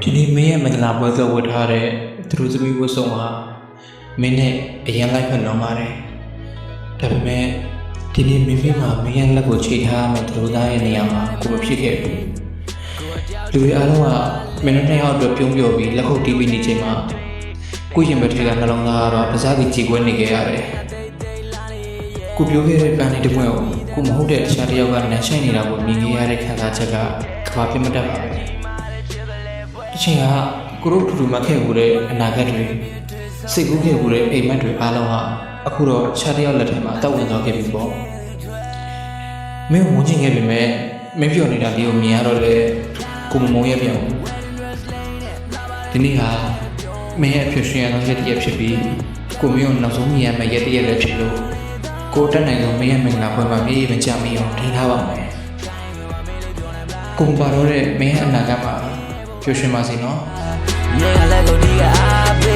ဒီနေ့မင်းရဲ့မင်္ဂလာပွဲတော်ဝတ်ထားတဲ့သူတို့သမီးဝတ်ဆောင်ဟာမင်းနဲ့အရင်လိုက်ဖွင့်တော့ပါတယ်။ဒါပေမဲ့ဒီနေ့မင်းဖေးမှာမင်းရဲ့လက်ကိုချိန်ထားမယ်သူတို့သားရဲ့နေရာမှာကိုမဖြစ်ခဲ့ဘူး။လူတွေအားလုံးကမင်းတို့နှစ်ယောက်အတွက်ပြုံးပြောပြီးလက်ခုပ်တီးပြီးနေချိန်မှာကိုရင်ဘက်ထဲကနှလုံးသားကတော့ပါးစားပြီးကြည်ကွဲနေခဲ့ရတယ်။ကိုပြောခဲ့တဲ့ပန်းလေးတစ်ပွင့်ကိုမဟုတ်တဲ့အခြားတစ်ယောက်ကနမ်းဆိုင်နေတာကိုမြင်ခဲ့ရတဲ့ခံစားချက်ကကဘာပြမတတ်ပါပဲ။အချိန်ကကိုတို့ထူထူမှခဲ့ဘူးတဲ့အနာဂတ်တွေစိတ်ကူးခဲ့ဘူးတဲ့အိမ်မက်တွေအားလုံးဟာအခုတော့ခြားတစ်ယောက်လက်ထဲမှာတောက်ဝင်သွားခဲ့ပြီပေါ့။မင်းဝန်းကျင်ခဲ့ပြီမဲ့မင်းပြောနေတာလေးကိုမြင်ရတော့လေကိုမမုံရပြန်ဘူး။ဒီနေ့ဟာမင်းရဲ့အဖြစ်ရှင်ရသောရက်တစ်ရက်ဖြစ်ပြီးကိုမင်းကိုနောက်ဆုံးမြင်ရမယ့်ရက်တစ်ရက်လည်းဖြစ်လို့ကိုတက်နိုင်ဆုံးမင်းရဲ့မင်္ဂလာပွဲမှာပြေးမကြမီအောင်ထိန်းထားပါမယ်။ကိုပါတော့တဲ့မင်းရဲ့အနာဂတ်မှာပျော်ရွှင်ပါစေနော်။ မင်းကလည်းကိုဒီကအားပေး